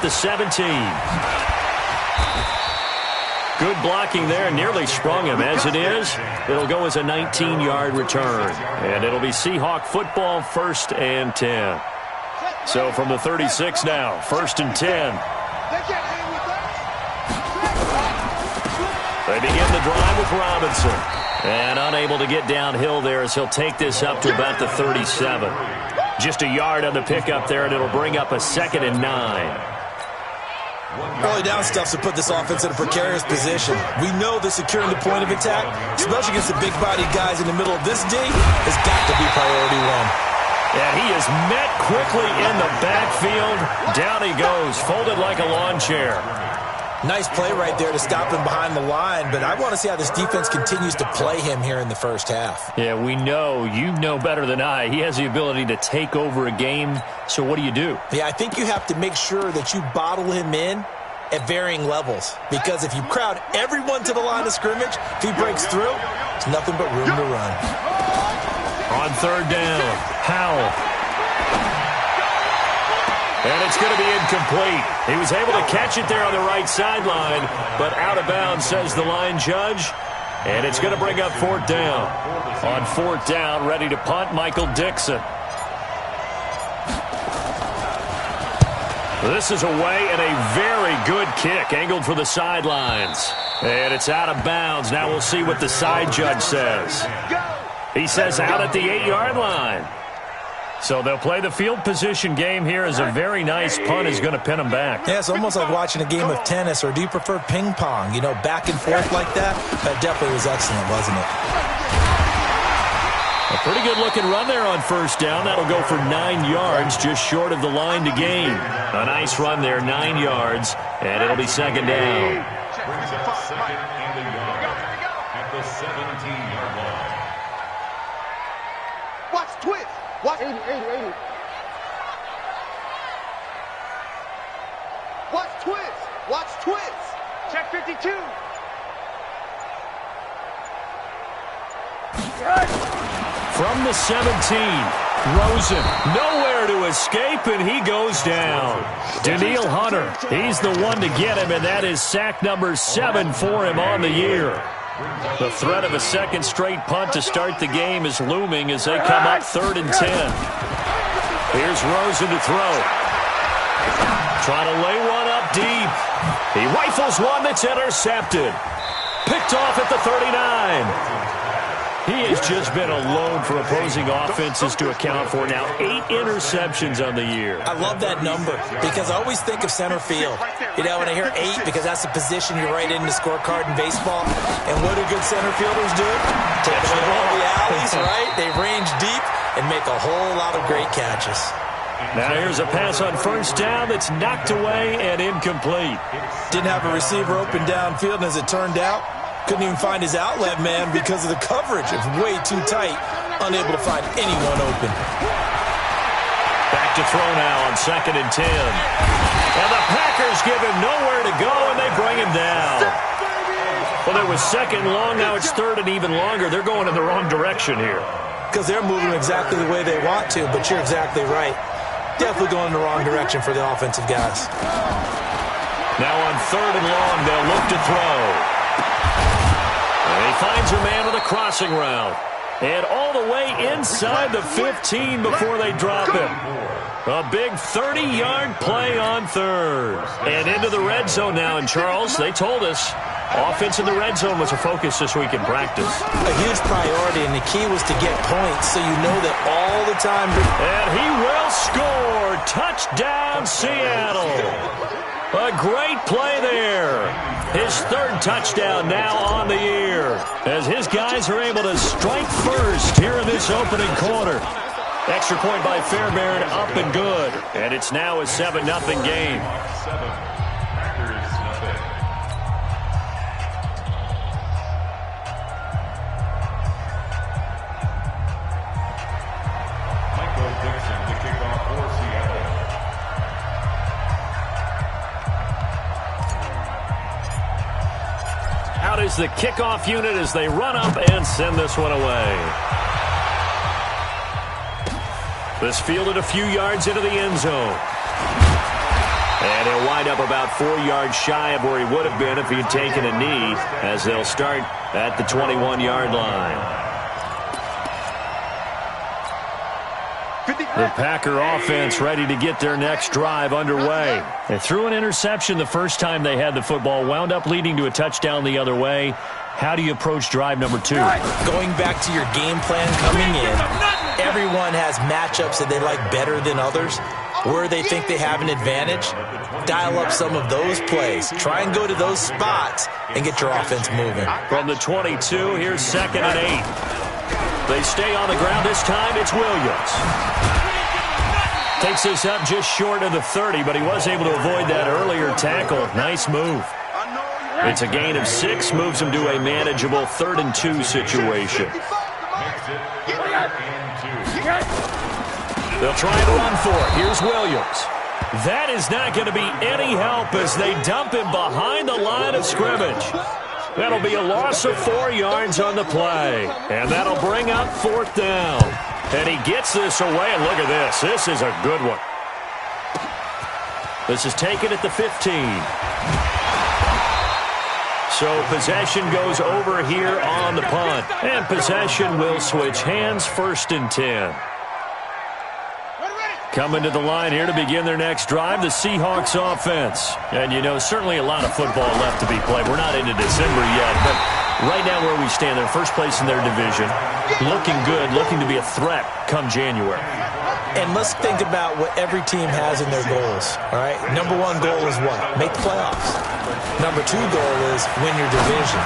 The 17. Good blocking there, nearly sprung him. As it is, it'll go as a 19-yard return. And it'll be Seahawk football, 1st and 10. So from the 36 now, 1st and 10. They begin the drive with Robinson. And unable to get downhill there as he'll take this up to about the 37. Just a yard on the pickup there, and it'll bring up a 2nd and 9. Early down stuff to put this offense in a precarious position. We know that securing the point of attack, especially against the big-bodied guys in the middle of this D, has got to be priority one. And he is met quickly in the backfield. Down he goes, folded like a lawn chair. Nice play right there to stop him behind the line, but I want to see how this defense continues to play him here in the first half. Yeah, we know. You know better than I. He has the ability to take over a game, so what do you do? Yeah, I think you have to make sure that you bottle him in at varying levels, because if you crowd everyone to the line of scrimmage, if he breaks through, there's nothing but room to run. On 3rd down, Howell. And it's going to be incomplete. He was able to catch it there on the right sideline, but out of bounds, says the line judge. And it's going to bring up 4th down. On 4th down, ready to punt, Michael Dixon. This is away and a very good kick, angled for the sidelines. And it's out of bounds. Now we'll see what the side judge says. He says out at the 8-yard line. So they'll play the field position game here as a very nice punt is going to pin them back. Yeah, it's almost like watching a game of tennis, or do you prefer ping pong? You know, back and forth like that? That definitely was excellent, wasn't it? A pretty good-looking run there on 1st down. That'll go for 9 yards, just short of the line to gain. A nice run there, 9 yards, and it'll be 2nd down. At the 17-yard line. Watch twist. Watch 80. Watch twist. Watch twist. Check 52. From the 17, Rosen, nowhere to escape, and he goes down. Daniil Hunter, he's the one to get him, and that is sack number 7 for him on the year. The threat of a second straight punt to start the game is looming as they come up 3rd and 10. Here's Rosen to throw. Trying to lay one up deep. He rifles one that's intercepted. Picked off at the 39. He has just been a load for opposing offenses to account for. Now 8 interceptions on the year. I love that number because I always think of center field. You know, when I hear 8, because that's the position you write in the scorecard in baseball. And what do good center fielders do? Take away all the alleys, right? They range deep and make a whole lot of great catches. Now here's a pass on 1st down that's knocked away and incomplete. Didn't have a receiver open downfield, and as it turned out, couldn't even find his outlet man because of the coverage. It's way too tight, unable to find anyone open. Back to throw now on 2nd and 10. And the Packers give him nowhere to go, and they bring him down. Well, it was 2nd long, now it's 3rd and even longer. They're going in the wrong direction here. Because they're moving exactly the way they want to, but you're exactly right. Definitely going in the wrong direction for the offensive guys. Now on 3rd and long, they'll look to throw. And he finds a man with a crossing route. And all the way inside the 15 before they drop him. A big 30-yard play on 3rd. And into the red zone now. And, Charles, they told us offense in the red zone was a focus this week in practice. A huge priority, and the key was to get points so you know that all the time. And he will score. Touchdown, Seattle. A great play there. His 3rd touchdown now on the year as his guys are able to strike first here in this opening quarter. Extra point by Fairbairn, up and good. And it's now a 7-0 game. Michael Dixon to kick off for Seattle. Out is the kickoff unit as they run up and send this one away. This fielded a few yards into the end zone. And he'll wind up about 4 yards shy of where he would have been if he had taken a knee, as they'll start at the 21-yard line. The Packer offense ready to get their next drive underway. They threw an interception the first time they had the football, wound up leading to a touchdown the other way. How do you approach drive number 2? Going back to your game plan coming in, everyone has matchups that they like better than others. Where they think they have an advantage, dial up some of those plays. Try and go to those spots and get your offense moving. From the 22, here's 2nd and 8. They stay on the ground. This time it's Williams. Takes this up just short of the 30, but he was able to avoid that earlier tackle. Nice move. It's a gain of 6, moves him to a manageable 3rd and 2 situation. They'll try and run for it. Here's Williams. That is not going to be any help as they dump him behind the line of scrimmage. That'll be a loss of 4 yards on the play. And that'll bring up 4th down. And he gets this away, and look at this. This is a good one. This is taken at the 15. So possession goes over here on the punt. And possession will switch hands, 1st and 10. Coming to the line here to begin their next drive, the Seahawks offense. And, you know, certainly a lot of football left to be played. We're not into December yet, but right now where we stand, they're first place in their division. Looking good, looking to be a threat come January. And let's think about what every team has in their goals, all right? Number 1 goal is what? Make the playoffs. Number 2 goal is win your division.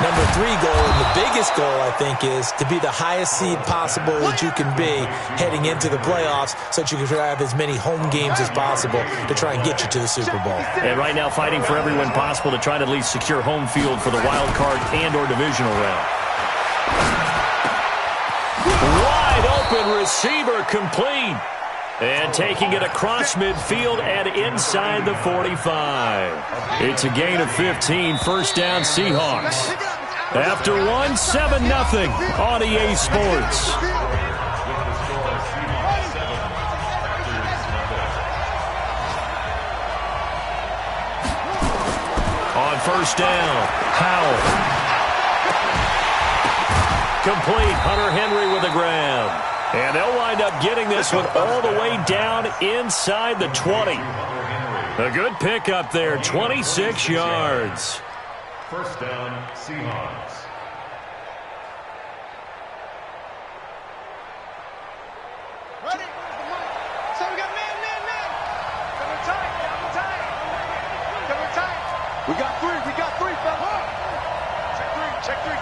Number 3 goal, and the biggest goal, I think, is to be the highest seed possible that you can be heading into the playoffs so that you can have as many home games as possible to try and get you to the Super Bowl. And right now fighting for every win possible to try to at least secure home field for the wild card and or divisional round. Wide open receiver complete. And taking it across midfield and inside the 45. It's a gain of 15, 1st down Seahawks. After 1, 7-0 on EA Sports. On 1st down, Howell. Complete, Hunter Henry with a grab. And they'll wind up getting this one all the way down inside the 20. A good pickup there, 26 yards. 1st down, Seahawks. Ready? So we got man. Cover tight. We got 3, fella. Check 3.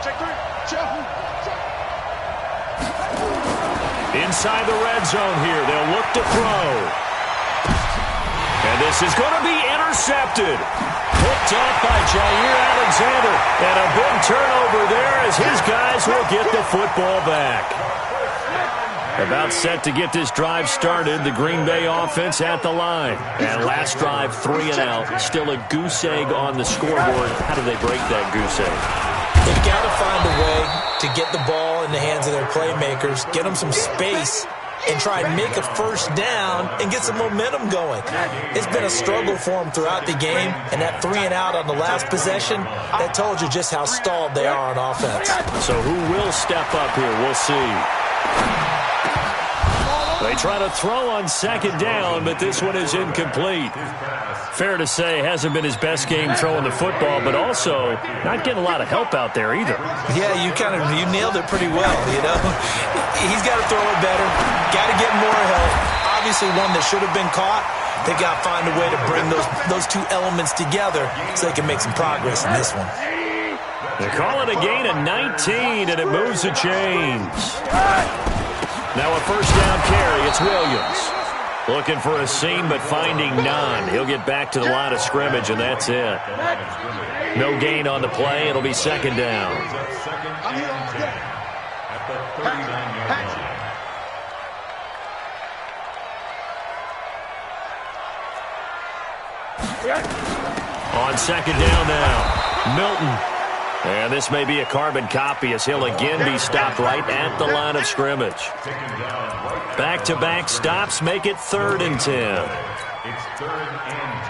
Inside the red zone here, they'll look to throw. And this is going to be intercepted. Picked off by Jair Alexander. And a big turnover there as his guys will get the football back. About set to get this drive started, the Green Bay offense at the line. And last drive, 3 and out. Still a goose egg on the scoreboard. How do they break that goose egg? They've got to find a way to get the ball in the hands of their playmakers, get them some space, and try and make a 1st down and get some momentum going. It's been a struggle for them throughout the game, and that 3 and out on the last possession, that told you just how stalled they are on offense. So who will step up here? We'll see. They try to throw on 2nd down, but this one is incomplete. Fair to say, hasn't been his best game throwing the football, but also not getting a lot of help out there either. Yeah, you nailed it pretty well, you know. He's got to throw it better, got to get more help. Obviously one that should have been caught. They got to find a way to bring those 2 elements together so they can make some progress in this one. They call it a gain of 19, and it moves the chains. Now a 1st down carry, it's Williams. Looking for a seam, but finding none. He'll get back to the line of scrimmage, and that's it. No gain on the play. It'll be 2nd down. On 2nd down now, Milton. And this may be a carbon copy as he'll again be stopped right at the line of scrimmage. Back-to-back stops make it 3rd and 10. It's 3rd and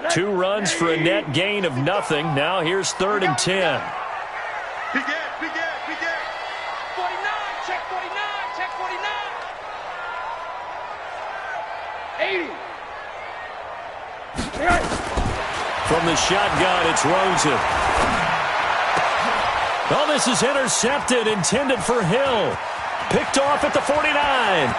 10. 2 runs for a net gain of nothing. Now here's 3rd and 10. Begin. 49, check 49, check 49. 80. From the shotgun, it's Rosen. Oh, this is intercepted, intended for Hill. Picked off at the 49.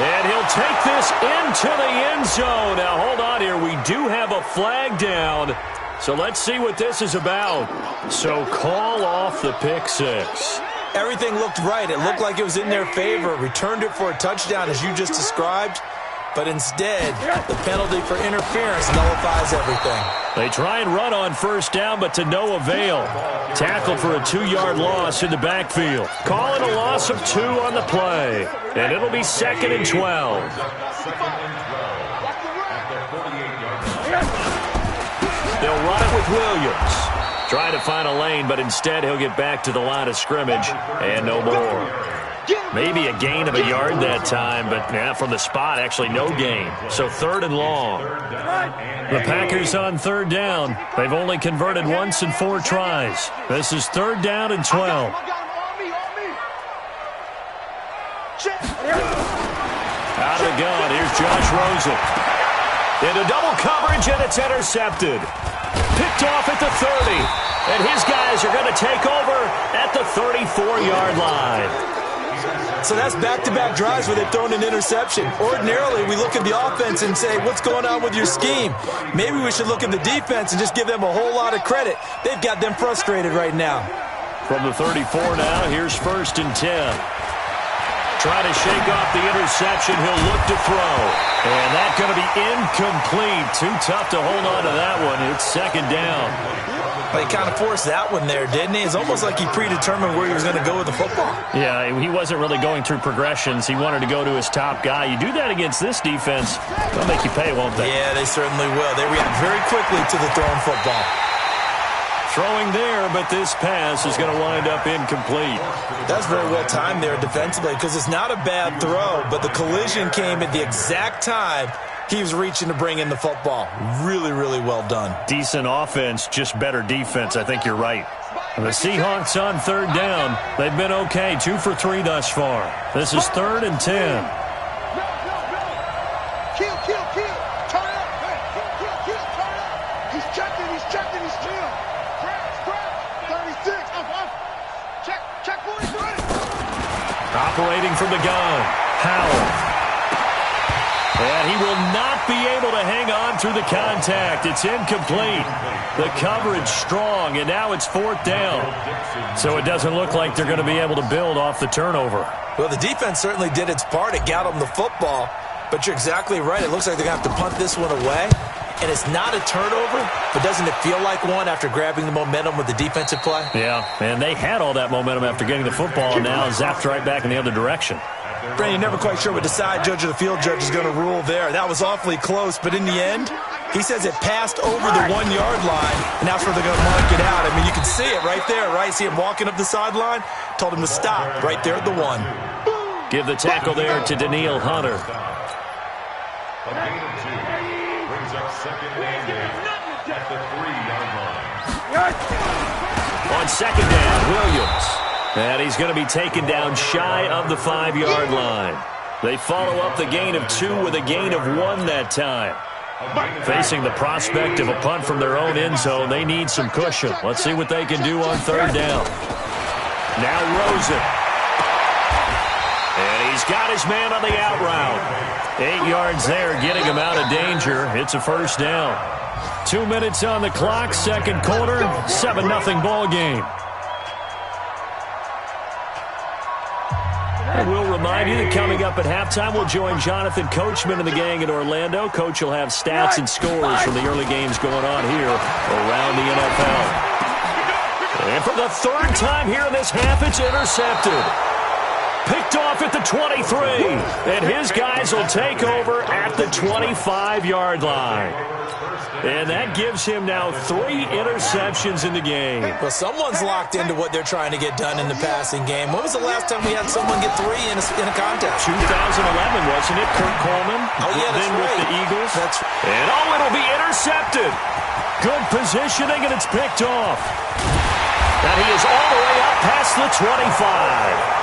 And he'll take this into the end zone. Now, hold on here. We do have a flag down. So let's see what this is about. So call off the pick 6. Everything looked right. It looked like it was in their favor. Returned it for a touchdown, as you just described. But instead, the penalty for interference nullifies everything. They try and run on 1st down, but to no avail. Tackled for a 2-yard loss in the backfield. Calling a loss of 2 on the play. And it'll be 2nd and 12. They'll run it with Williams. Trying to find a lane, but instead he'll get back to the line of scrimmage and no more. Maybe a gain of a yard that time, but from the spot, actually no gain. So 3rd and long. The Packers on 3rd down. They've only converted once in 4 tries. This is 3rd down and 12. Out of the gun, here's Josh Rosen. Into double coverage, and it's intercepted. Picked off at the 30. And his guys are going to take over at the 34-yard line. So that's back-to-back drives where they've thrown an interception. Ordinarily, we look at the offense and say, what's going on with your scheme? Maybe we should look at the defense and just give them a whole lot of credit. They've got them frustrated right now. From the 34 now, here's 1st and 10. Trying to shake off the interception. He'll look to throw. And that's going to be incomplete. Too tough to hold on to that one. It's 2nd down. But he kind of forced that one there, didn't he? It's almost like he predetermined where he was going to go with the football. Yeah, he wasn't really going through progressions. He wanted to go to his top guy. You do that against this defense, they'll make you pay, won't they? Yeah, they certainly will. They react very quickly to the thrown football. Throwing there, but this pass is going to wind up incomplete. That's very well timed there defensively because it's not a bad throw, but the collision came at the exact time he was reaching to bring in the football. Really, really well done. Decent offense, just better defense. I think you're right. The Seahawks on 3rd down. They've been okay, 2 for 3 thus far. This is 3rd and 10. Kill. Turn up. Kill, turn up. He's checking. Grab. 36. Up. Check, boys. Operating from the gun. Howell. And he will not be able to hang on through the contact. It's incomplete. The coverage strong, and now it's 4th down. So it doesn't look like they're going to be able to build off the turnover. Well, the defense certainly did its part. It got them the football. But you're exactly right. It looks like they're going to have to punt this one away. And it's not a turnover, but doesn't it feel like one after grabbing the momentum with the defensive play? Yeah, and they had all that momentum after getting the football, and now zapped right back in the other direction. Brandon, you're never quite sure what the side judge or the field judge is going to rule there. That was awfully close, but in the end, he says it passed over the 1-yard line, and that's where they're going to mark it out. I mean, you can see it right there, right? See him walking up the sideline? Told him to stop right there at the 1. Give the tackle there to Daniil Hunter. A gain of 2 brings up 2nd and 8 at the 3-yard line. On 2nd down, Williams. And he's going to be taken down shy of the 5-yard line. They follow up the gain of 2 with a gain of 1 that time. Facing the prospect of a punt from their own end zone, they need some cushion. Let's see what they can do on 3rd down. Now Rosen. And he's got his man on the out route. 8 yards there, getting him out of danger. It's a 1st down. 2 minutes on the clock, 2nd quarter, 7-0 ball game. And we'll remind you that coming up at halftime, we'll join Jonathan Coachman and the gang in Orlando. Coach will have stats and scores from the early games going on here around the NFL. And for the 3rd time here in this half, it's intercepted. Picked off at the 23. And his guys will take over at the 25-yard line. And that gives him now 3 interceptions in the game. Well, someone's locked into what they're trying to get done in the passing game. When was the last time we had someone get 3 in a contest? 2011, wasn't it? Kurt Coleman. Oh, yeah, that's then right. with the Eagles. And it'll be intercepted. Good positioning, and it's picked off. And he is all the way up past the 25.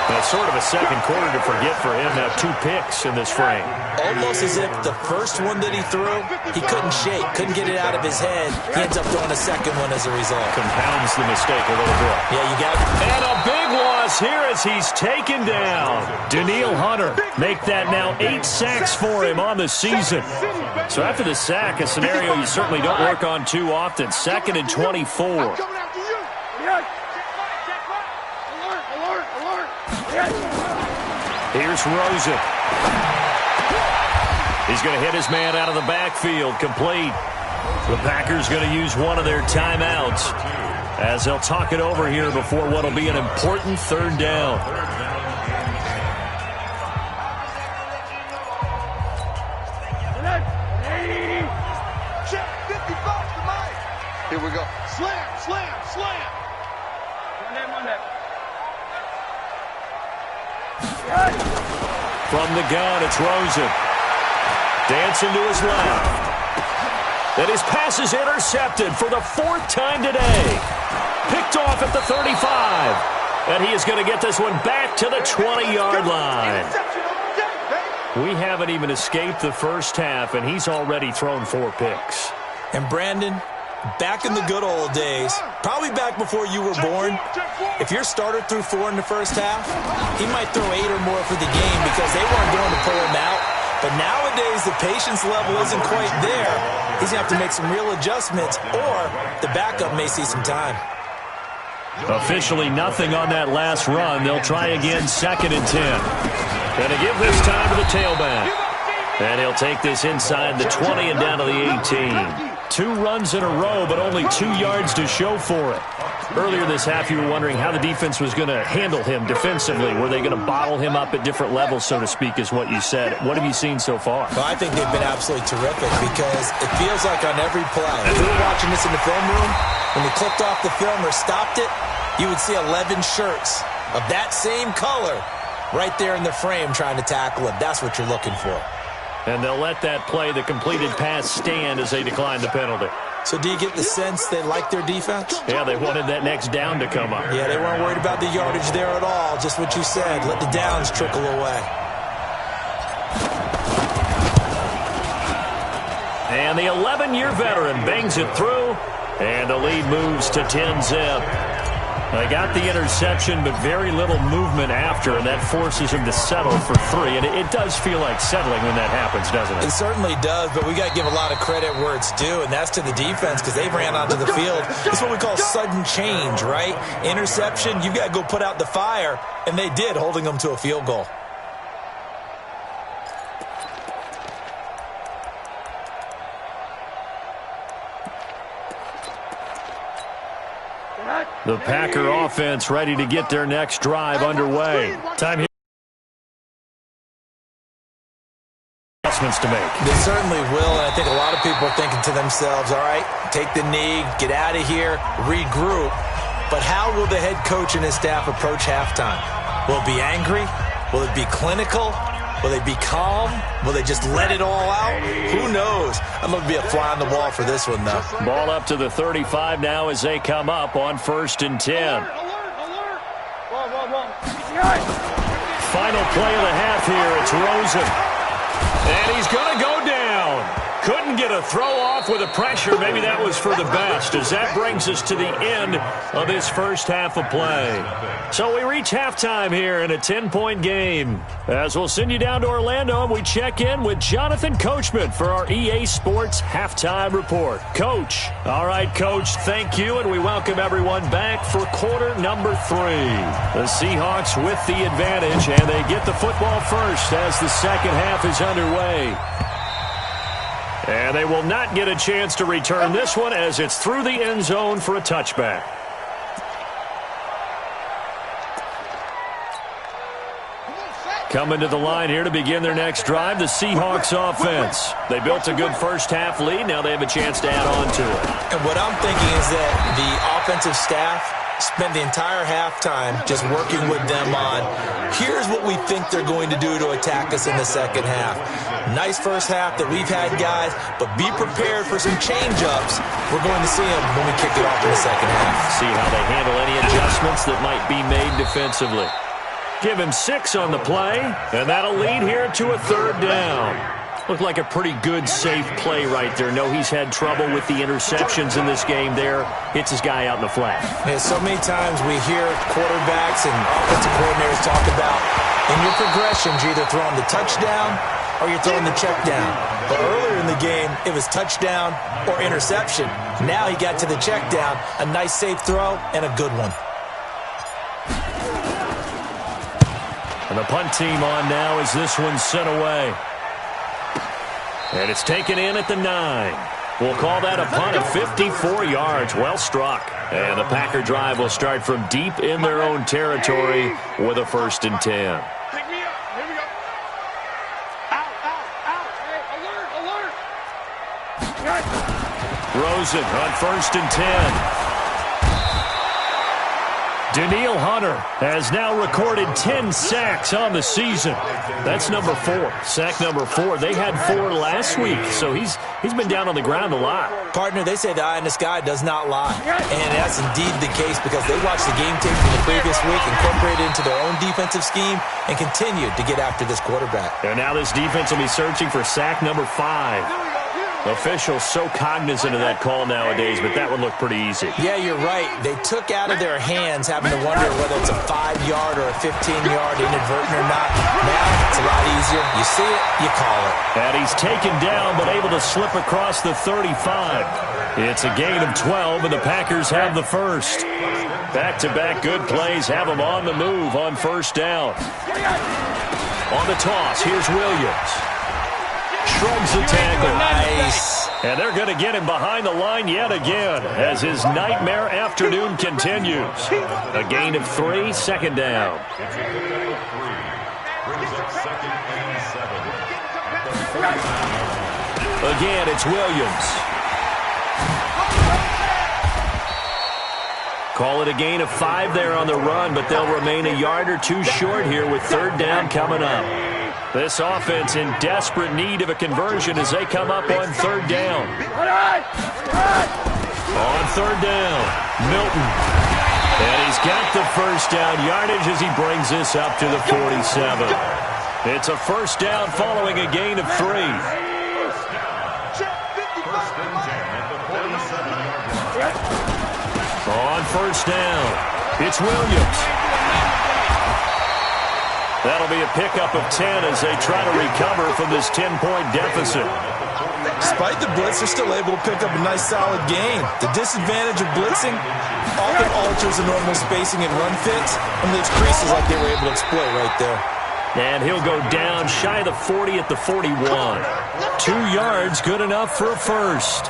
That's sort of a second quarter to forget for him. Now 2 picks in this frame. Almost as if the first one that he threw, he couldn't shake, couldn't get it out of his head. He ends up throwing a second one as a result. Compounds the mistake a little bit. Yeah, you got it. And a big loss here as he's taken down. Daniil Hunter make that now 8 sacks for him on the season. So after the sack, a scenario you certainly don't work on too often. 2nd and 24. Here's Rosen. He's going to hit his man out of the backfield, complete. The Packers going to use one of their timeouts as they'll talk it over here before what will be an important 3rd down. Here we go. Slam, slam, slam. From the gun, it's Rosen. Dancing to his left. And his pass is intercepted for the 4th time today. Picked off at the 35. And he is going to get this one back to the 20-yard line. We haven't even escaped the first half, and he's already thrown 4 picks. And Brandon, back in the good old days, probably back before you were born, if your starter threw 4 in the first half, he might throw 8 or more for the game because they weren't going to pull him out. But nowadays, the patience level isn't quite there. He's going to have to make some real adjustments, or the backup may see some time. Officially nothing on that last run. They'll try again, 2nd and 10. Going to give this time to the tailback. And he'll take this inside the 20 and down to the 18. 2 runs in a row, but only 2 yards to show for it. Earlier this half, you were wondering how the defense was going to handle him defensively. Were they going to bottle him up at different levels, so to speak, is what you said. What have you seen so far? Well, I think they've been absolutely terrific because it feels like on every play, if we were watching this in the film room, when they clipped off the film or stopped it, you would see 11 shirts of that same color right there in the frame trying to tackle him. That's what you're looking for. And they'll let that play, the completed pass, stand as they decline the penalty. So do you get the sense they like their defense? Yeah, they wanted that next down to come up. Yeah, they weren't worried about the yardage there at all. Just what you said. Let the downs trickle away. And the 11-year veteran bangs it through, and the lead moves to 10-zip. They got the interception, but very little movement after, and that forces him to settle for 3. And it does feel like settling when that happens, doesn't it? It certainly does, but we got to give a lot of credit where it's due, and that's to the defense because they ran onto the field. It's what we call sudden change, right? Interception, you got to go put out the fire, and they did, holding them to a field goal. The Packer offense ready to get their next drive underway. Time here. Adjustments to make. They certainly will, and I think a lot of people are thinking to themselves, all right, take the knee, get out of here, regroup. But how will the head coach and his staff approach halftime? Will it be angry? Will it be clinical? Will they be calm? Will they just let it all out? Who knows? I'm going to be a fly on the wall for this one, though. Ball up to the 35 now as they come up on 1st and 10. Final play of the half here. It's Rosen. And he's going to go down. Couldn't get a throw off with the pressure. Maybe that was for the best, as that brings us to the end of this first half of play. So we reach halftime here in a 10-point game. As we'll send you down to Orlando, and we check in with Jonathan Coachman for our EA Sports Halftime Report. Coach. All right, Coach, thank you, and we welcome everyone back for quarter number 3. The Seahawks with the advantage, and they get the football first as the second half is underway. And they will not get a chance to return this one as it's through the end zone for a touchback. Coming to the line here to begin their next drive, the Seahawks offense. They built a good first-half lead. Now they have a chance to add on to it. And what I'm thinking is that the offensive staff spent the entire halftime just working with them on, here's what we think they're going to do to attack us in the second half. Nice first half that we've had, guys, but be prepared for some change-ups. We're going to see them when we kick it off in the second half. See how they handle any adjustments that might be made defensively. Give him 6 on the play, and that'll lead here to a third down. Looked like a pretty good, safe play right there. No, he's had trouble with the interceptions in this game there. Hits his guy out in the flat. Yeah, so many times we hear quarterbacks and offensive coordinators talk about, in your progressions, you're either throwing the touchdown or you're throwing the check down. But earlier in the game, it was touchdown or interception. Now he got to the check down, a nice safe throw, and a good one. And the punt team on now as this one's sent away. And it's taken in at the 9. We'll call that a punt of 54 yards. Well struck. And the Packer drive will start from deep in their own territory with a 1st and 10. Pick me up. Here we go. Out, out, out. Hey, alert, alert. Rosen on 1st and 10. Daniil Hunter has now recorded 10 sacks on the season. That's number 4. Sack number 4. They had 4 last week, so he's been down on the ground a lot. Partner, they say the eye in the sky does not lie. And that's indeed the case because they watched the game tape from the previous week, incorporated it into their own defensive scheme, and continued to get after this quarterback. And now this defense will be searching for sack number 5. Officials so cognizant of that call nowadays, but that one looked pretty easy. Yeah, you're right. They took out of their hands having to wonder whether it's a 5-yard or a 15-yard inadvertent or not. Now it's a lot easier. You see it, you call it. And he's taken down but able to slip across the 35. It's a gain of 12, and the Packers have the first. Back-to-back good plays have them on the move on 1st down. On the toss, here's Williams. Shrugs the tackle. Nice. And they're going to get him behind the line yet again as his nightmare afternoon continues. A gain of 3, 2nd down. It's a pickup of 3. Brings up 2nd and 7. Again, it's Williams. Call it a gain of 5 there on the run, but they'll remain a yard or 2 short here with 3rd down coming up. This offense in desperate need of a conversion as they come up on 3rd down. On 3rd down, Milton. And he's got the 1st down yardage as he brings this up to the 47. It's a 1st down following a gain of 3. 1st and 10 at the 47-yard line. On 1st down, it's Williams. That'll be a pickup of 10 as they try to recover from this 10-point deficit. Despite the blitz, they're still able to pick up a nice, solid gain. The disadvantage of blitzing often alters the normal spacing and run fits, and leaves creases like they were able to exploit right there. And he'll go down shy of the 40 at the 41. 2 yards, good enough for a first.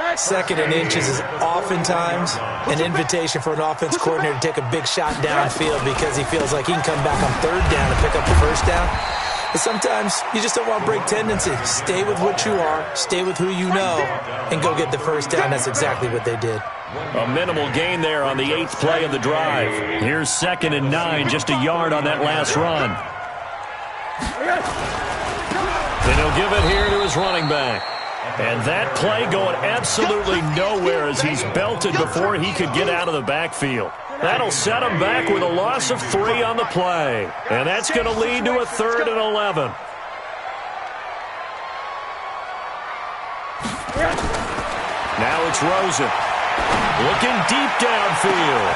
2nd and inches is oftentimes an invitation for an offense coordinator to take a big shot downfield because he feels like he can come back on 3rd down and pick up the 1st down. But sometimes you just don't want to break tendency. Stay with what you are, stay with who you know, and go get the 1st down. That's exactly what they did. A minimal gain there on the 8th play of the drive. Here's 2nd and 9, just a yard on that last run. Then he'll give it here to his running back. And that play going absolutely nowhere as he's belted before he could get out of the backfield. That'll set him back with a loss of 3 on the play. And that's going to lead to a 3rd and 11. Now it's Rosen. Looking deep downfield.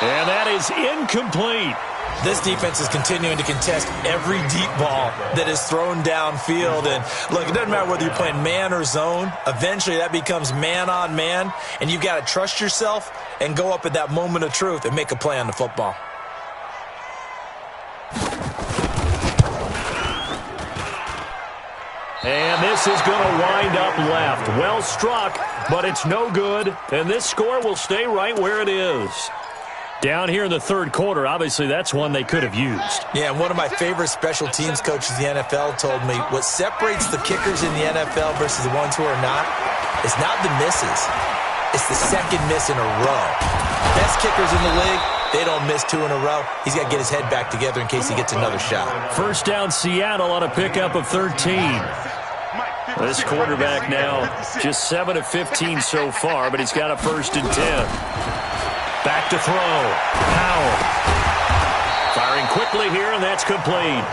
And that is incomplete. This defense is continuing to contest every deep ball that is thrown downfield. And look, it doesn't matter whether you're playing man or zone. Eventually that becomes man on man. And you've got to trust yourself and go up at that moment of truth and make a play on the football. And this is going to wind up left. Well struck, but it's no good. And this score will stay right where it is. Down here in the third quarter, obviously that's one they could have used. Yeah, and one of my favorite special teams coaches in the NFL told me what separates the kickers in the NFL versus the ones who are not is not the misses. It's the second miss in a row. Best kickers in the league, they don't miss 2 in a row. He's got to get his head back together in case he gets another shot. First down Seattle on a pickup of 13. This quarterback now just 7 of 15 so far, but he's got a 1st and 10. Back to throw. Powell. Firing quickly here, and that's complete.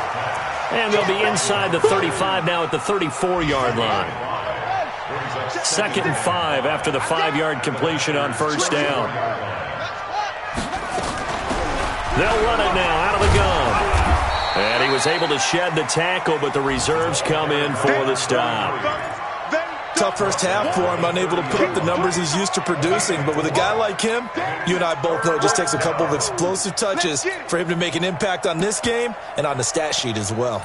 And they'll be inside the 35 now at the 34-yard line. 2nd and 5 after the 5-yard completion on first down. They'll run it now out of the gun. And he was able to shed the tackle, but the reserves come in for the stop. Tough first half for him, unable to put up the numbers he's used to producing. But with a guy like him, you and I both know it just takes a couple of explosive touches for him to make an impact on this game and on the stat sheet as well.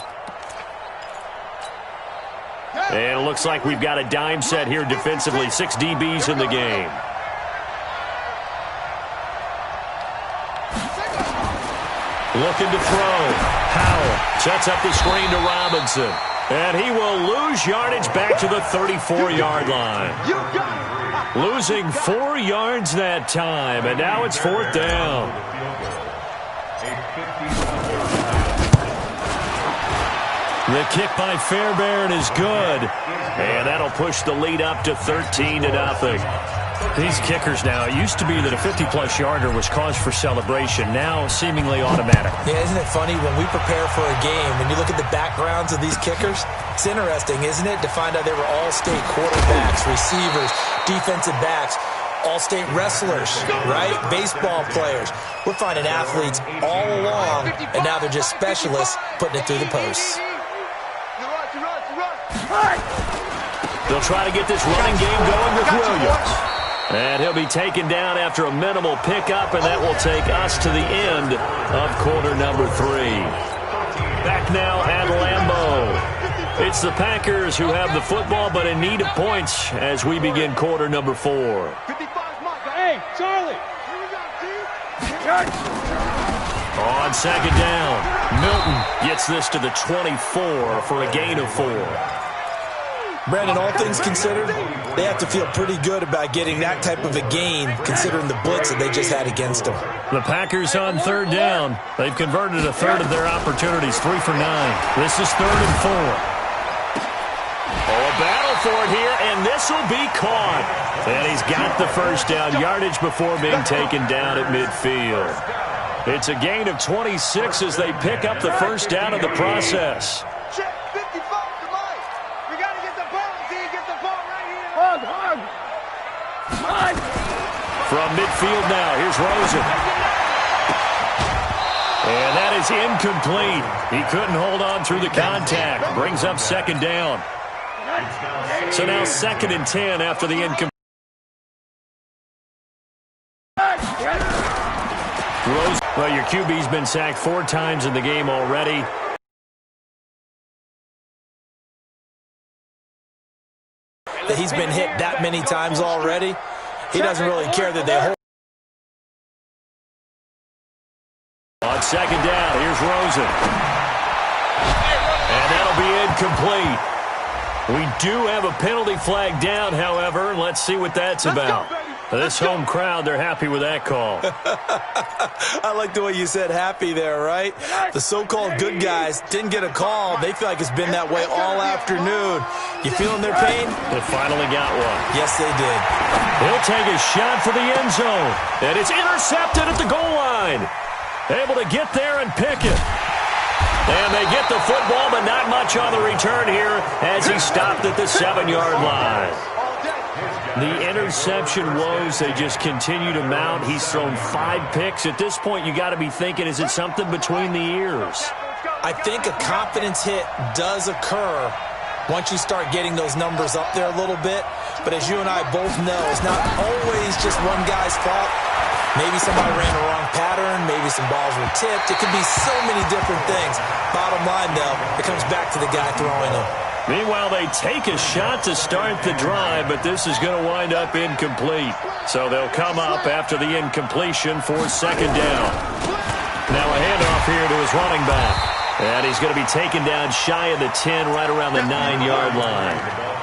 And it looks like we've got a dime set here defensively. 6 DBs in the game. Looking to throw. Powell sets up the screen to Robinson. And he will lose yardage back to the 34-yard line. Losing 4 yards that time, and now it's 4th down. The kick by Fairbairn is good. And that'll push the lead up to 13-0. These kickers now, it used to be that a 50-plus yarder was cause for celebration, now seemingly automatic. Yeah, isn't it funny when we prepare for a game, when you look at the backgrounds of these kickers, it's interesting, isn't it, to find out they were all-state quarterbacks, receivers, defensive backs, all-state wrestlers, right? Baseball players. We're finding athletes all along, and now they're just specialists putting it through the posts. They'll try to get this running game going with Williams. And he'll be taken down after a minimal pickup, and that will take us to the end of quarter number 3. Back now at Lambeau. It's the Packers who have the football, but in need of points as we begin quarter number 4. Hey, Charlie. On 2nd down, Milton gets this to the 24 for a gain of 4. Brandon, all things considered, they have to feel pretty good about getting that type of a gain, considering the blitz that they just had against them. The Packers on 3rd down. They've converted a third of their opportunities, 3 for 9. This is 3rd and 4. Oh, a battle for it here, and this will be caught. And he's got the first down yardage before being taken down at midfield. It's a gain of 26 as they pick up the first down in the process. From midfield now, here's Rosen. And that is incomplete. He couldn't hold on through the contact. Brings up 2nd down. So now 2nd and 10 after the incomplete. Rosen, well, your QB's been sacked 4 times in the game already. That he's been hit that many times already. He doesn't really care that they hold. On 2nd down, here's Rosen. And that'll be incomplete. We do have a penalty flag down, however, and let's see what that's about. This home crowd, they're happy with that call. I like the way you said happy there, right? The so-called good guys didn't get a call. They feel like it's been that way all afternoon. You feeling their pain? They finally got one. Yes, they did. He'll take a shot for the end zone. And it's intercepted at the goal line. Able to get there and pick it. And they get the football, but not much on the return here as he stopped at the 7-yard line. The interception woes, they just continue to mount. He's thrown 5 picks. At this point, you got to be thinking, is it something between the ears? I think a confidence hit does occur once you start getting those numbers up there a little bit. But as you and I both know, it's not always just one guy's fault. Maybe somebody ran the wrong pattern. Maybe some balls were tipped. It could be so many different things. Bottom line, though, it comes back to the guy throwing them. Meanwhile, they take a shot to start the drive, but this is going to wind up incomplete. So they'll come up after the incompletion for second down. Now a handoff here to his running back. And he's going to be taken down shy of the 10, right around the 9-yard line.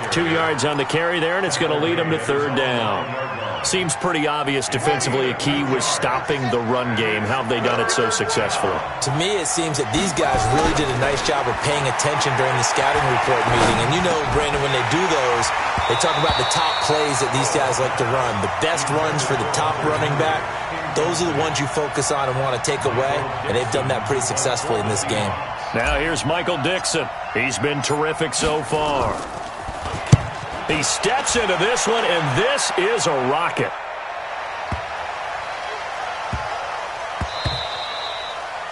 2 yards on the carry there, and it's going to lead him to third down. Seems pretty obvious defensively a key was stopping the run game. How have they done it so successfully? To me, it seems that these guys really did a nice job of paying attention during the scouting report meeting. And you know, Brandon, when they do those, they talk about the top plays that these guys like to run. The best runs for the top running back, those are the ones you focus on and want to take away. And they've done that pretty successfully in this game. Now here's Michael Dixon. He's been terrific so far. He steps into this one, and this is a rocket.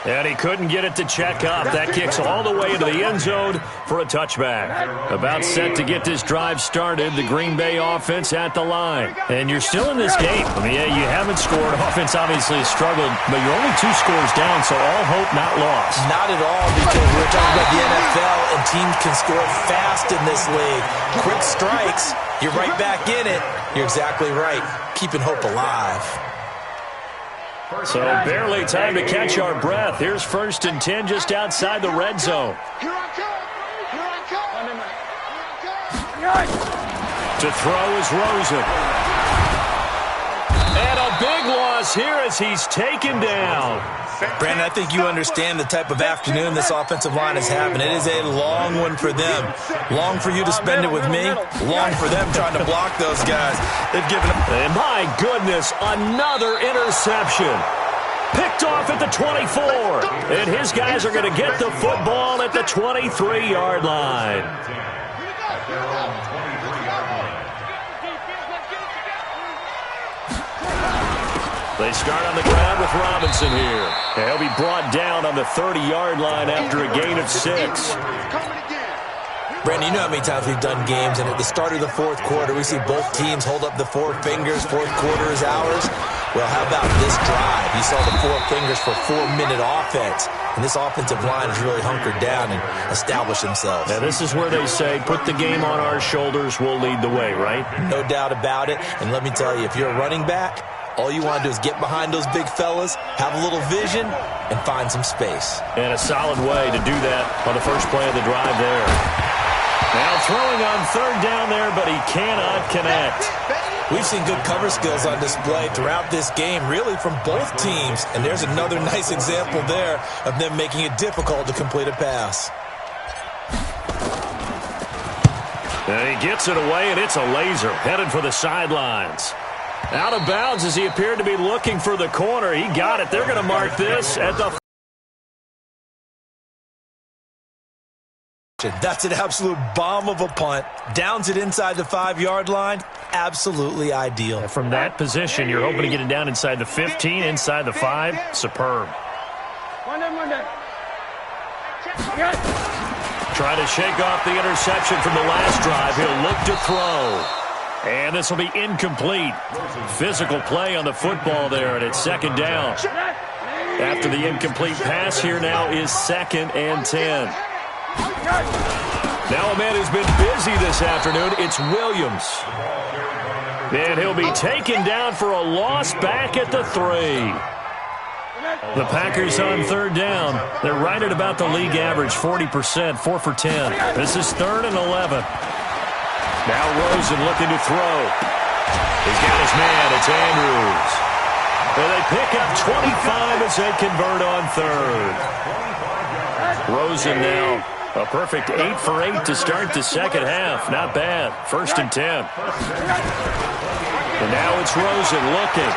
And he couldn't get it to check up. That kicks all the way into the end zone for a touchback. About set to get this drive started, the Green Bay offense at the line. And you're still in this game. I mean, yeah, you haven't scored. Offense obviously has struggled, but you're only 2 scores down, so all hope not lost. Not at all, because we're talking about the NFL, and teams can score fast in this league. Quick strikes, you're right back in it. You're exactly right. Keeping hope alive. So barely time to catch our breath. Here's 1st and 10 just outside the red zone. Here I come. Here I come. Here I come. To throw is Rosen. And a big loss here as he's taken down. Brandon, I think you understand the type of afternoon this offensive line is having. It is a long one for them. Long for you to spend it with me. Long for them trying to block those guys. They've given them. And my goodness, another interception. Picked off at the 24. And his guys are going to get the football at the 23-yard line. They start on the ground with Robinson here. He'll be brought down on the 30-yard line after a gain of 6. Brandon, you know how many times we've done games, and at the start of the 4th quarter, we see both teams hold up the 4 fingers. 4th quarter is ours. Well, how about this drive? You saw the 4 fingers for 4-minute offense, and this offensive line has really hunkered down and established themselves. Now, this is where they say, put the game on our shoulders, we'll lead the way, right? No doubt about it, and let me tell you, if you're a running back, all you want to do is get behind those big fellas, have a little vision, and find some space. And a solid way to do that on the first play of the drive there. Now throwing on 3rd down there, but he cannot connect. We've seen good cover skills on display throughout this game, really from both teams. And there's another nice example there of them making it difficult to complete a pass. And he gets it away, and it's a laser headed for the sidelines. Out of bounds as he appeared to be looking for the corner. He got it. They're going to mark this at the... That's an absolute bomb of a punt. Downs it inside the 5-yard line. Absolutely ideal. From that position, you're hoping to get it down inside the 15, inside the 5. Superb. Try to shake off the interception from the last drive. He'll look to throw. And this will be incomplete. Physical play on the football there, and it's 2nd down. After the incomplete pass, here now is 2nd and 10. Now a man who's been busy this afternoon, it's Williams. And he'll be taken down for a loss back at the 3. The Packers on 3rd down. They're right at about the league average, 40%, 4 for 10. This is 3rd and 11. Now Rosen looking to throw. He's got his man. It's Andrews. And they pick up 25 as they convert on 3rd. Rosen now a perfect 8 for 8 to start the 2nd half. Not bad. 1st and 10. And now it's Rosen looking.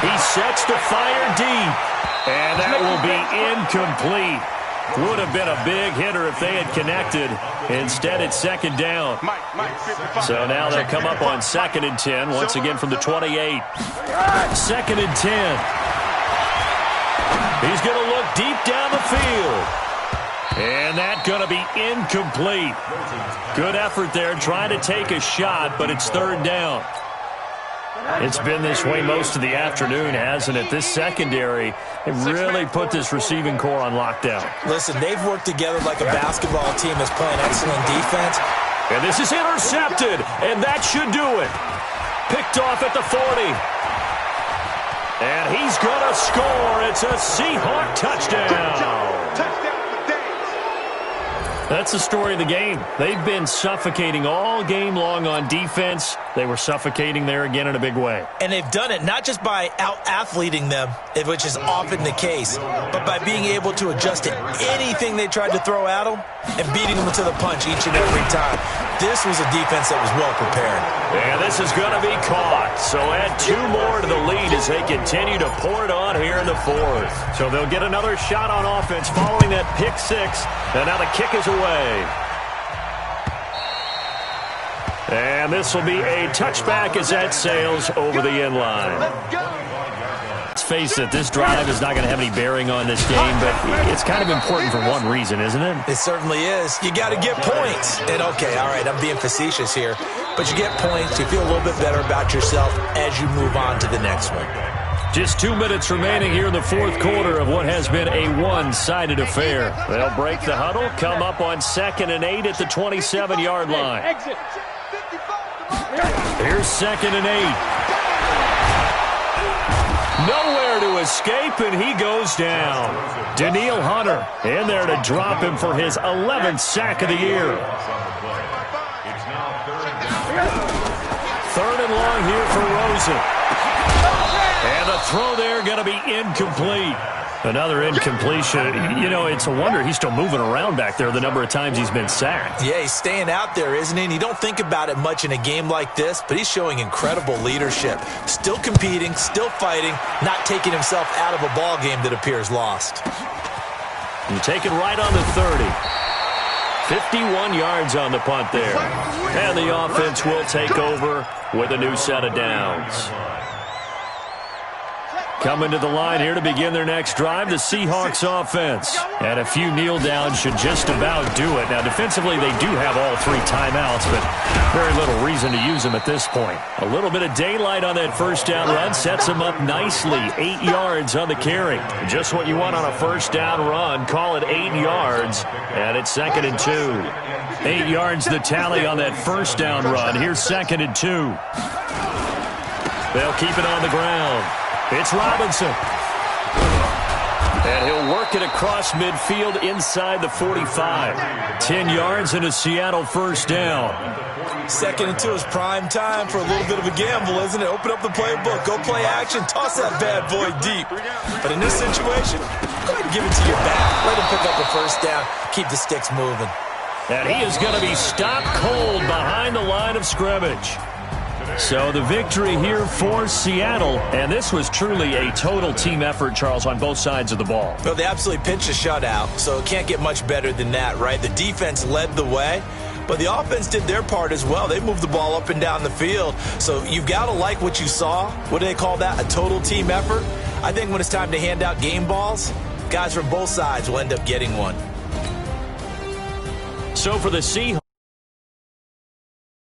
He sets to fire deep. And that will be incomplete. Would have been a big hitter if they had connected. Instead, it's 2nd down. So now they'll come up on 2nd and 10, once again from the 28. 2nd and 10. He's going to look deep down the field. And that's going to be incomplete. Good effort there, trying to take a shot, but it's 3rd down. It's been this way most of the afternoon, hasn't it? This secondary really put this receiving core on lockdown. Listen, they've worked together like a basketball team that's playing excellent defense. And this is intercepted, and that should do it. Picked off at the 40. And he's going to score. It's a Seahawk touchdown. Touchdown for Days. That's the story of the game. They've been suffocating all game long on defense. They were suffocating there again in a big way. And they've done it not just by out-athleting them, which is often the case, but by being able to adjust to anything they tried to throw at them and beating them to the punch each and every time. This was a defense that was well prepared. And this is going to be caught. So add 2 more to the lead as they continue to pour it on here in the 4th. So they'll get another shot on offense following that pick 6. And now the kick is away. And this will be a touchback as that sails over the end line. Let's face it, this drive is not going to have any bearing on this game, but it's kind of important for one reason, isn't it? It certainly is. You got to get points. And okay, all right, I'm being facetious here, but you get points, you feel a little bit better about yourself as you move on to the next one. Just 2 minutes remaining here in the 4th quarter of what has been a one-sided affair. They'll break the huddle, come up on 2nd and 8 at the 27-yard line. Here's 2nd and 8. Nowhere to escape, and he goes down. Daniil Hunter in there to drop him for his 11th sack of the year. 3rd and long here for Rosen. And the throw there going to be incomplete. Another incompletion. You know, it's a wonder he's still moving around back there the number of times he's been sacked. Yeah, he's staying out there, isn't he? And you don't think about it much in a game like this, but he's showing incredible leadership. Still competing, still fighting, not taking himself out of a ball game that appears lost. And taken right on the 30. 51 yards on the punt there. And the offense will take over with a new set of downs. Coming to the line here to begin their next drive, the Seahawks offense. And a few kneel downs should just about do it. Now, defensively, they do have all 3 timeouts, but very little reason to use them at this point. A little bit of daylight on that first down run sets them up nicely. 8 yards on the carry. Just what you want on a first down run. Call it 8 yards, and it's 2nd and 2. 8 yards the tally on that first down run. Here's 2nd and 2. They'll keep it on the ground. It's Robinson. And he'll work it across midfield inside the 45. 10 yards and a Seattle first down. 2nd and 2 is prime time for a little bit of a gamble, isn't it? Open up the playbook, go play action, toss that bad boy deep. But in this situation, go ahead and give it to your back. Let him pick up the first down, keep the sticks moving. And he is going to be stopped cold behind the line of scrimmage. So the victory here for Seattle, and this was truly a total team effort, Charles, on both sides of the ball. Well, they absolutely pitched a shutout, so it can't get much better than that, right? The defense led the way, but the offense did their part as well. They moved the ball up and down the field, so you've got to like what you saw. What do they call that? A total team effort? I think when it's time to hand out game balls, guys from both sides will end up getting one. So for the Seahawks.